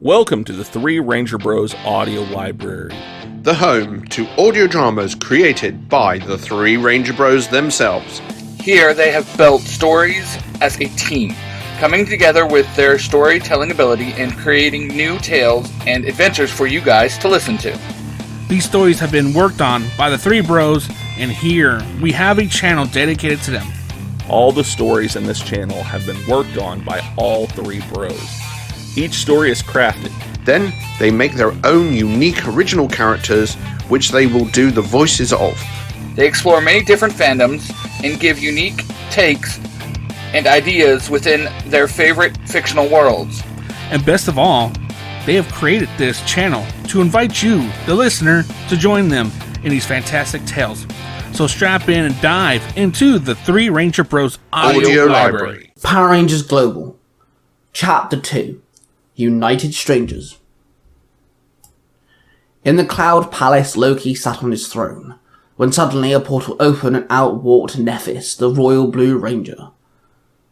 Welcome to the Three Ranger Bros audio library. The home to audio dramas created by the Three Ranger Bros themselves. Here they have built stories as a team, coming together with their storytelling ability and creating new tales and adventures for you guys to listen to. These stories have been worked on by the Three Bros, and here we have a channel dedicated to them. All the stories in this channel have been worked on by all three bros. Each story is crafted. Then they make their own unique original characters, which they will do the voices of. They explore many different fandoms and give unique takes and ideas within their favorite fictional worlds. And best of all, they have created this channel to invite you, the listener, to join them in these fantastic tales. So strap in and dive into the Three Ranger Bros audio library. Power Rangers Global, Chapter 2, United Strangers. In the Cloud Palace, Loki sat on his throne, when suddenly a portal opened and out walked Nephis, the Royal Blue Ranger.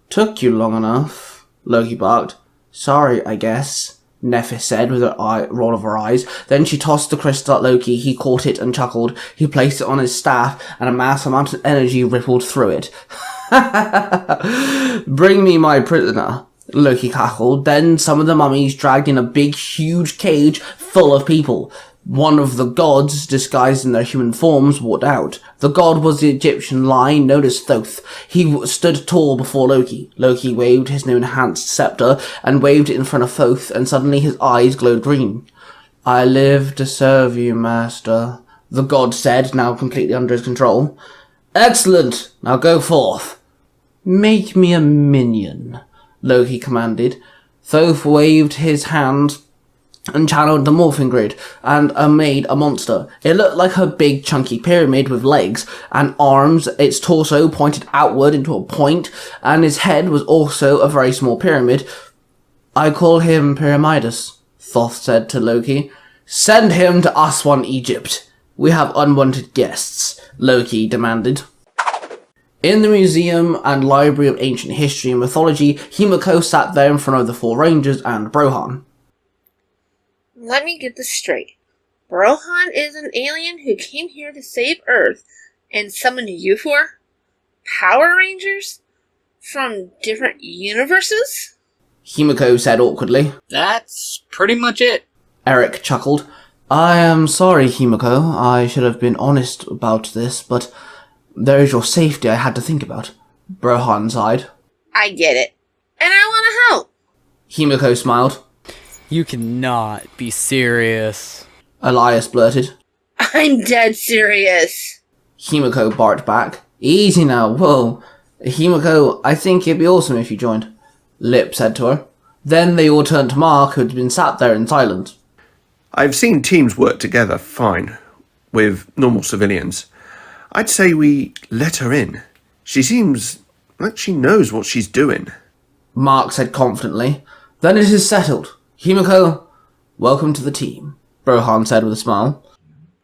"Took you long enough," Loki barked. "Sorry, I guess," Nephis said with a roll of her eyes. Then she tossed the crystal at Loki. He caught it and chuckled. He placed it on his staff, and a mass amount of energy rippled through it. "Bring me my prisoner," Loki cackled. Then some of the mummies dragged in a big, huge cage full of people. One of the gods, disguised in their human forms, walked out. The god was the Egyptian lion known as Thoth. He stood tall before Loki. Loki waved his new enhanced scepter and waved it in front of Thoth, and suddenly his eyes glowed green. "I live to serve you, master," the god said, now completely under his control. "Excellent! Now go forth." "Make me a minion," Loki commanded. Thoth waved his hand and channeled the morphing grid, and made a monster. It looked like a big chunky pyramid with legs and arms. Its torso pointed outward into a point, and his head was also a very small pyramid. "I call him Pyramidus," Thoth said to Loki. "Send him to Aswan, Egypt. We have unwanted guests," Loki demanded. In the Museum and Library of Ancient History and Mythology, Himiko sat there in front of the four Rangers and Brohan. Let me get this straight. Brohan is an alien who came here to save Earth and summoned you four? Power Rangers? From different universes? Himiko said awkwardly. That's pretty much it. Eric chuckled. "I am sorry, Himiko. I should have been honest about this, but there is your safety I had to think about." Brohan sighed. I get it. And I want to help. Himiko smiled. "You cannot be serious," Elias blurted. I'm dead serious. Himiko barked back. "Easy now, whoa. Himiko, I think it'd be awesome if you joined," Lip said to her. Then they all turned to Mark, who had been sat there in silence. I've seen teams work together fine with normal civilians. I'd say we let her in. She seems like she knows what she's doing. Mark said confidently. "Then it is settled. Himiko, welcome to the team," Brohan said with a smile.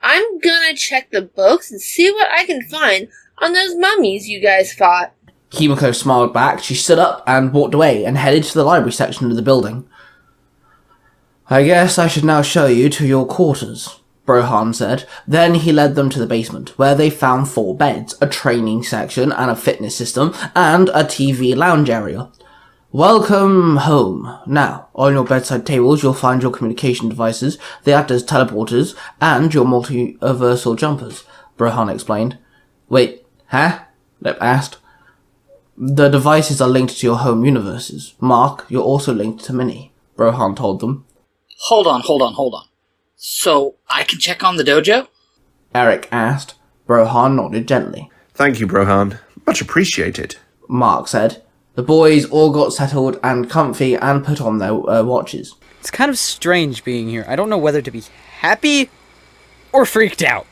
I'm gonna check the books and see what I can find on those mummies you guys fought. Himiko smiled back. She stood up and walked away and headed to the library section of the building. "I guess I should now show you to your quarters," Brohan said. Then he led them to the basement, where they found 4 beds, a training section and a fitness system, and a TV lounge area. "Welcome home. Now, on your bedside tables you'll find your communication devices, they act as teleporters, and your multiversal jumpers," Brohan explained. "Wait, huh?" Lip asked. "The devices are linked to your home universes. Mark, you're also linked to Minnie," Brohan told them. Hold on. So, I can check on the dojo? Eric asked. Brohan nodded gently. Thank you, Brohan. Much appreciated. Mark said. The boys all got settled and comfy and put on their watches. "It's kind of strange being here. I don't know whether to be happy or freaked out."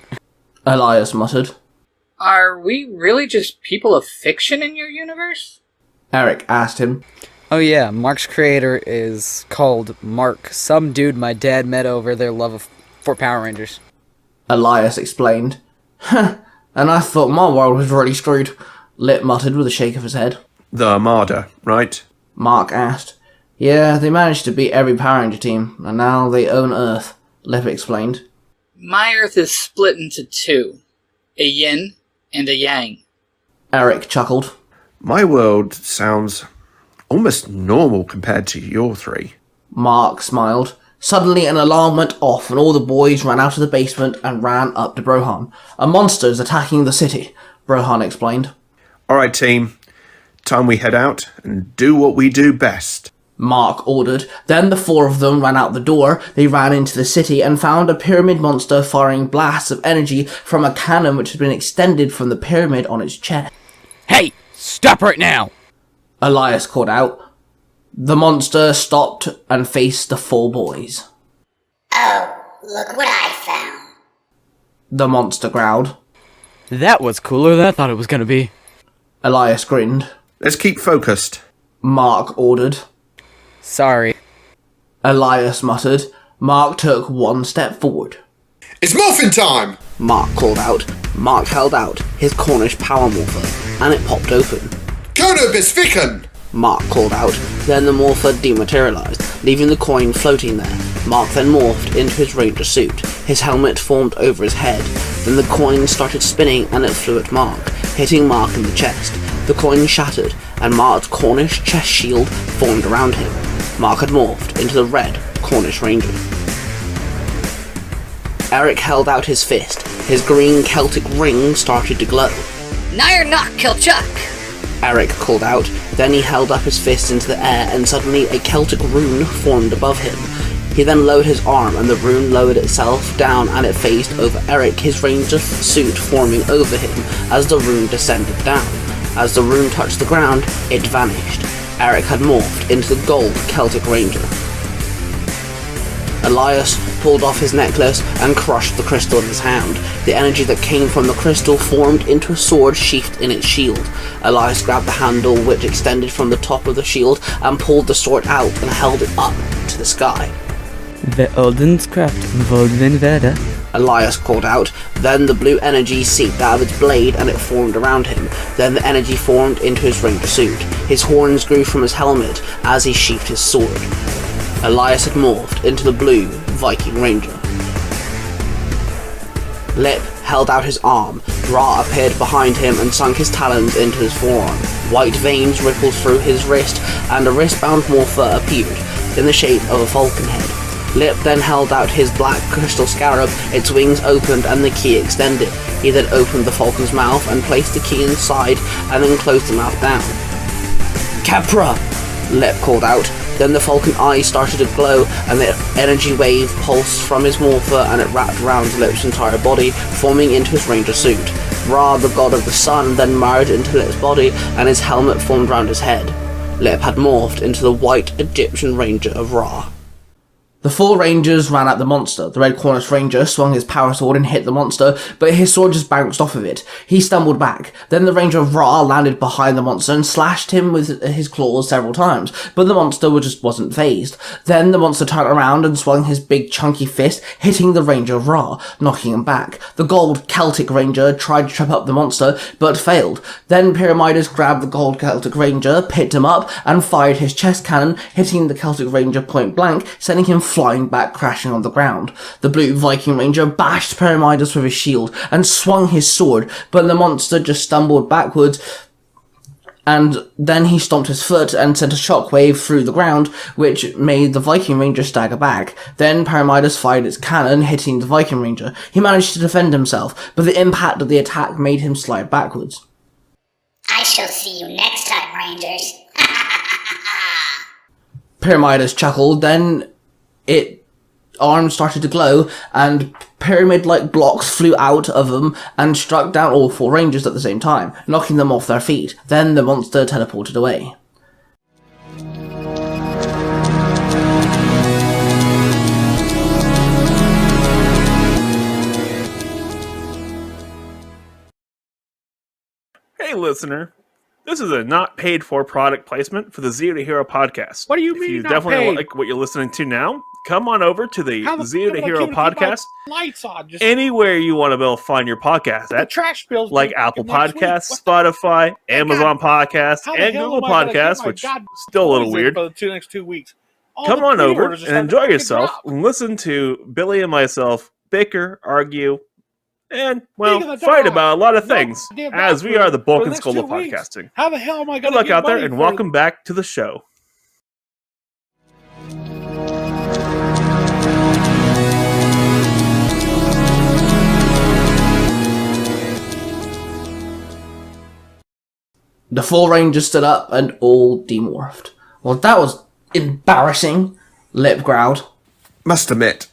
Elias muttered. Are we really just people of fiction in your universe? Eric asked him. "Oh yeah, Mark's creator is called Mark, some dude my dad met over their love for Power Rangers." Elias explained. "Huh, and I thought my world was really screwed," Lip muttered with a shake of his head. The Armada, right? Mark asked. Yeah, they managed to beat every Power Ranger team, and now they own Earth, Lip explained. My Earth is split into two, a yin and a yang. Eric chuckled. My world sounds almost normal compared to your three. Mark smiled. Suddenly an alarm went off and all the boys ran out of the basement and ran up to Brohan. A monster's attacking the city, Brohan explained. Alright team, time we head out and do what we do best. Mark ordered. Then the four of them ran out the door. They ran into the city and found a pyramid monster firing blasts of energy from a cannon which had been extended from the pyramid on its chest. Hey, stop right now! Elias called out. The monster stopped and faced the four boys. Oh, look what I found. The monster growled. That was cooler than I thought it was gonna be. Elias grinned. Let's keep focused. Mark ordered. Sorry. Elias muttered. Mark took one step forward. It's morphin' time! Mark called out. Mark held out his Cornish power morpher, and it popped open. Kono Bisficken! Mark called out. Then the morpher dematerialized, leaving the coin floating there. Mark then morphed into his ranger suit. His helmet formed over his head. Then the coin started spinning and it flew at Mark, hitting Mark in the chest. The coin shattered, and Mark's Cornish chest shield formed around him. Mark had morphed into the red Cornish Ranger. Eric held out his fist. His green Celtic ring started to glow. Now you're not, Kilchuck! Eric called out. Then he held up his fist into the air and suddenly a Celtic rune formed above him. He then lowered his arm and the rune lowered itself down and it phased over Eric, his ranger suit forming over him as the rune descended down. As the rune touched the ground, it vanished. Eric had morphed into the gold Celtic Ranger. Elias pulled off his necklace and crushed the crystal in his hand. The energy that came from the crystal formed into a sword sheathed in its shield. Elias grabbed the handle which extended from the top of the shield and pulled the sword out and held it up to the sky. The Odenskraft Volden Veda. Elias called out. Then the blue energy seeped out of its blade and it formed around him. Then the energy formed into his ranger suit. His horns grew from his helmet as he sheathed his sword. Elias had morphed into the blue Viking Ranger. Lip held out his arm. Ra appeared behind him and sunk his talons into his forearm. White veins rippled through his wrist and a wristbound morpher appeared in the shape of a falcon head. Lip then held out his black crystal scarab, its wings opened and the key extended. He then opened the falcon's mouth and placed the key inside and then closed the mouth down. Capra! Lip called out. Then the falcon eyes started to glow and the energy wave pulsed from his morpher and it wrapped around Lip's entire body, forming into his ranger suit. Ra, the god of the sun, then merged into Lip's body and his helmet formed around his head. Lip had morphed into the white Egyptian Ranger of Ra. The four rangers ran at the monster. The red Cornish Ranger swung his power sword and hit the monster, but his sword just bounced off of it. He stumbled back. Then the Ranger of Ra landed behind the monster and slashed him with his claws several times, but the monster just wasn't phased. Then the monster turned around and swung his big chunky fist, hitting the Ranger of Ra, knocking him back. The gold Celtic Ranger tried to trip up the monster, but failed. Then Pyramidas grabbed the gold Celtic Ranger, picked him up, and fired his chest cannon, hitting the Celtic Ranger point blank, sending him flying back, crashing on the ground. The blue Viking Ranger bashed Pyramidas with his shield and swung his sword, but the monster just stumbled backwards, and then he stomped his foot and sent a shockwave through the ground, which made the Viking Ranger stagger back. Then Pyramidas fired its cannon, hitting the Viking Ranger. He managed to defend himself, but the impact of the attack made him slide backwards. I shall see you next time, Rangers. Pyramidas chuckled, then its arms started to glow, and pyramid-like blocks flew out of them and struck down all four rangers at the same time, knocking them off their feet. Then the monster teleported away. Hey, listener. This is a not paid for product placement for the Zero to Hero podcast. What do you If mean you not definitely paid? like what you're listening to now, come on over to the Zero to Hero podcast. Lights on. Just Anywhere you want to be able to find your podcast the at, trash bills. like Apple Podcasts, Spotify, Amazon Podcasts, and Google Podcasts, which is still a little weird. For the next 2 weeks. Come on over and enjoy yourself. Listen to Billy and myself bicker, argue, and, well, fight about a lot of things, as we are the bulk and skull of podcasting. How the hell am I going to Good luck out there, and welcome back to the show. The four rangers stood up and all demorphed. Well, that was embarrassing, Lip growled. Must admit,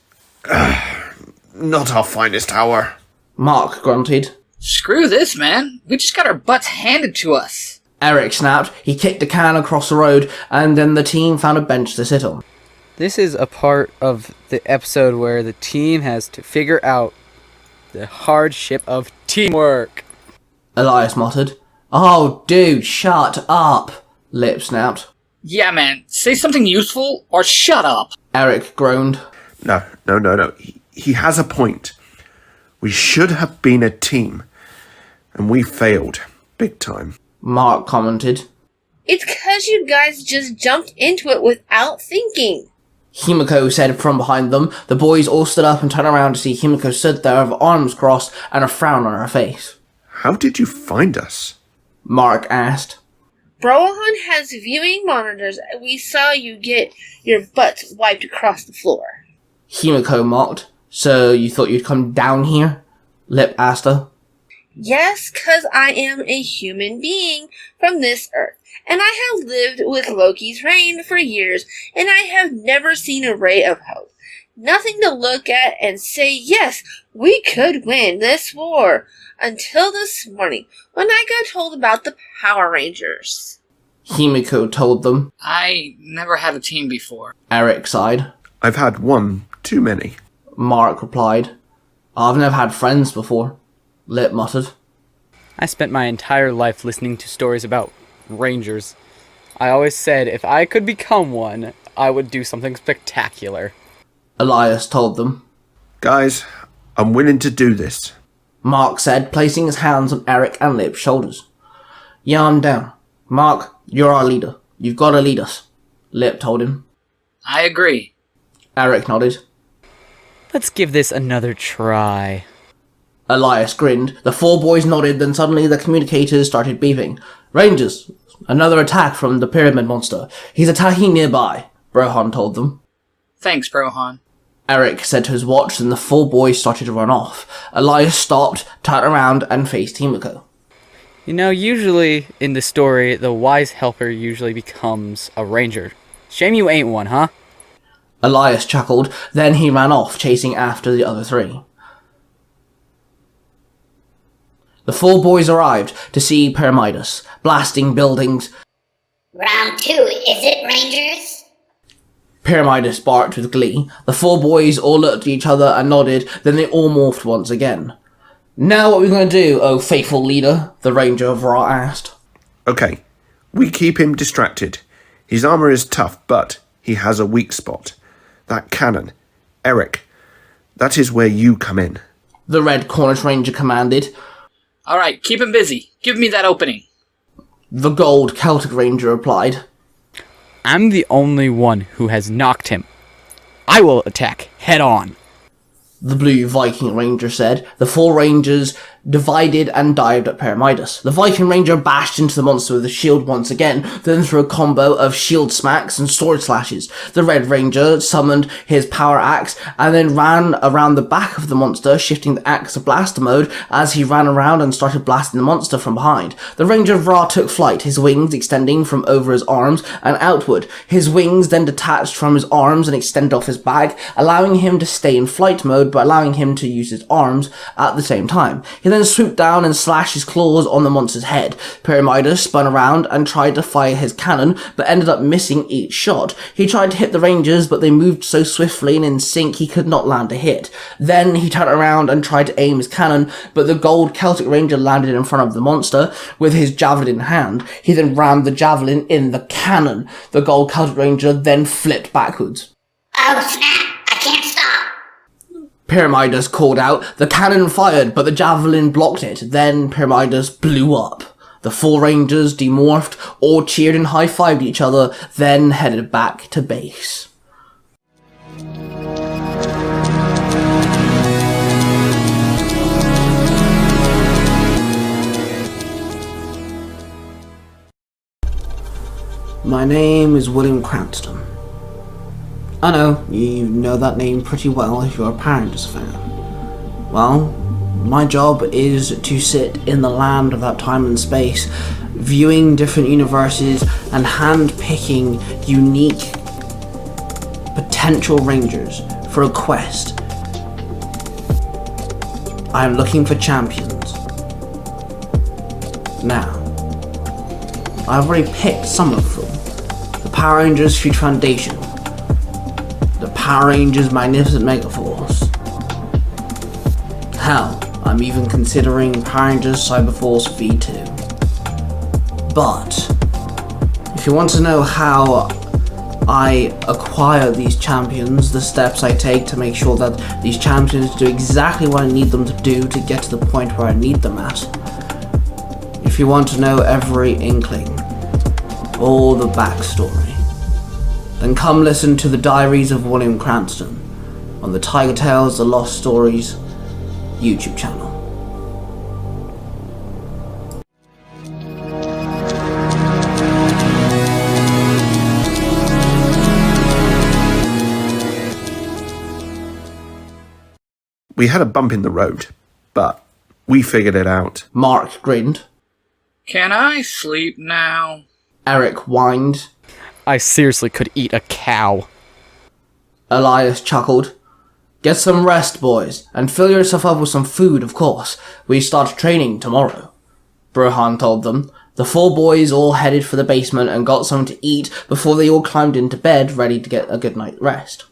not our finest hour. Mark grunted. Screw this, man. We just got our butts handed to us. Eric snapped. He kicked a can across the road, and then the team found a bench to sit on. This is a part of the episode where the team has to figure out the hardship of teamwork. Elias muttered. Oh, dude, shut up, Lip snapped. Yeah, man. Say something useful or shut up. Eric groaned. No. He has a point. We should have been a team, and we failed. Big time. Mark commented. It's 'cause you guys just jumped into it without thinking. Himiko said from behind them. The boys all stood up and turned around to see Himiko stood there with arms crossed and a frown on her face. How did you find us? Mark asked. Brohan has viewing monitors. We saw you get your butts wiped across the floor. Himiko mocked. So you thought you'd come down here? Lip asked her. Yes, 'cause I am a human being from this earth, and I have lived with Loki's reign for years, and I have never seen a ray of hope. Nothing to look at and say, yes, we could win this war, until this morning, when I got told about the Power Rangers. Himiko told them. I never had a team before. Eric sighed. I've had one too many. Mark replied. I've never had friends before, Lip muttered. I spent my entire life listening to stories about rangers. I always said if I could become one, I would do something spectacular. Elias told them. Guys, I'm willing to do this. Mark said, placing his hands on Eric and Lip's shoulders. Yeah, I'm down. Mark, you're our leader. You've got to lead us, Lip told him. I agree. Eric nodded. Let's give this another try. Elias grinned. The four boys nodded, then suddenly the communicators started beeping. Rangers! Another attack from the pyramid monster. He's attacking nearby, Brohan told them. Thanks, Brohan. Eric said to his watch, and the four boys started to run off. Elias stopped, turned around, and faced Himiko. You know, usually in the story, the wise helper usually becomes a ranger. Shame you ain't one, huh? Elias chuckled, then he ran off, chasing after the other three. The four boys arrived to see Pyramidas, blasting buildings. Round 2, is it, Rangers? Pyramidas barked with glee. The four boys all looked at each other and nodded, then they all morphed once again. Now what are we going to do, oh faithful leader? The Ranger of Ra asked. Okay, we keep him distracted. His armor is tough, but he has a weak spot. That cannon. Eric, that is where you come in. The Red Cornish Ranger commanded. Alright, keep him busy. Give me that opening. The Gold Celtic Ranger replied. I'm the only one who has knocked him. I will attack head on. The Blue Viking Ranger said. The four Rangers divided and dived at Pyramidas. The Viking Ranger bashed into the monster with a shield once again, then threw a combo of shield smacks and sword slashes. The Red Ranger summoned his power axe and then ran around the back of the monster, shifting the axe to blaster mode as he ran around and started blasting the monster from behind. The Ranger of Ra took flight, his wings extending from over his arms and outward. His wings then detached from his arms and extended off his back, allowing him to stay in flight mode but allowing him to use his arms at the same time. He then swooped down and slashed his claws on the monster's head. Pyramidas spun around and tried to fire his cannon, but ended up missing each shot. He tried to hit the Rangers, but they moved so swiftly and in sync he could not land a hit. Then he turned around and tried to aim his cannon, but the Gold Celtic Ranger landed in front of the monster with his javelin in hand. He then rammed the javelin in the cannon. The Gold Celtic Ranger then flipped backwards. Oh snap, I can't stop. Pyramidas called out. The cannon fired, but the javelin blocked it. Then Pyramidas blew up. The 4 Rangers demorphed, all cheered and high-fived each other, then headed back to base. My name is William Cranston. I know, you know that name pretty well if you're a Power Rangers fan. Well, my job is to sit in the land of that time and space, viewing different universes and hand-picking unique potential Rangers for a quest. I am looking for champions. Now, I've already picked some of them. The Power Rangers Future Foundation. The Power Rangers Magnificent Megaforce. Hell, I'm even considering Power Rangers Cyberforce V2. But, if you want to know how I acquire these champions, the steps I take to make sure that these champions do exactly what I need them to do to get to the point where I need them at, if you want to know every inkling, all the backstory, then come listen to the Diaries of William Cranston on the Tiger Tales The Lost Stories YouTube channel. We had a bump in the road, but we figured it out. Mark grinned. Can I sleep now? Eric whined. I seriously could eat a cow. Elias chuckled. Get some rest, boys, and fill yourself up with some food, of course. We start training tomorrow. Brohan told them. The 4 boys all headed for the basement and got something to eat before they all climbed into bed, ready to get a good night rest.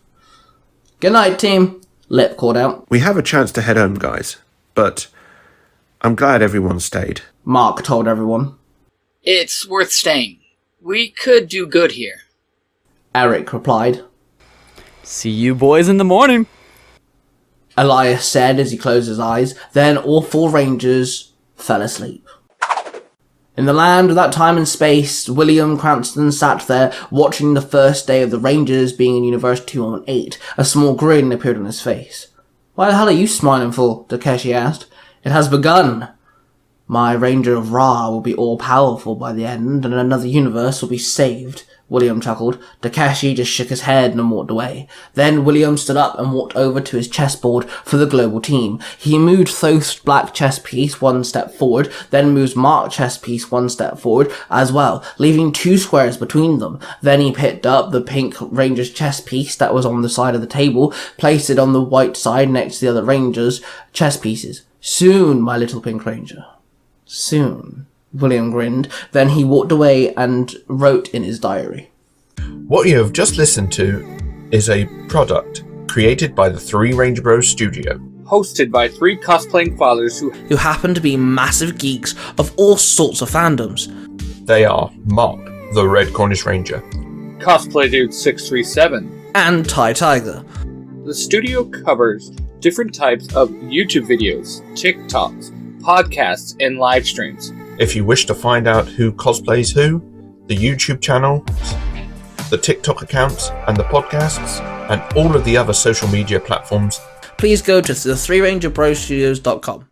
Good night, team, Lip called out. We have a chance to head home, guys, but I'm glad everyone stayed. Mark told everyone. It's worth staying. We could do good here. Eric replied. See you boys in the morning. Elias said as he closed his eyes. Then all 4 Rangers fell asleep. In the land of that time and space, William Cranston sat there watching the first day of the Rangers being in Universe 218. A small grin appeared on his face. Why the hell are you smiling for? Takeshi asked. It has begun. My Ranger of Ra will be all-powerful by the end, and another universe will be saved, William chuckled. Takeshi just shook his head and walked away. Then William stood up and walked over to his chessboard for the global team. He moved Thoth's black chess piece 1 step forward, then moved Mark's chess piece 1 step forward as well, leaving 2 squares between them. Then he picked up the pink Ranger's chess piece that was on the side of the table, placed it on the white side next to the other Ranger's chess pieces. Soon, my little pink Ranger. Soon, William grinned. Then he walked away and wrote in his diary. What you have just listened to is a product created by the 3 Ranger Bros Studio. Hosted by 3 cosplaying fathers who happen to be massive geeks of all sorts of fandoms. They are Mark, the Red Cornish Ranger, Cosplay Dude 637, and Tai Tiger. The studio covers different types of YouTube videos, TikToks, podcasts, and live streams. If you wish to find out who cosplays who, the YouTube channel, the TikTok accounts, and the podcasts, and all of the other social media platforms, please go to the 3rangerbrostudios.com.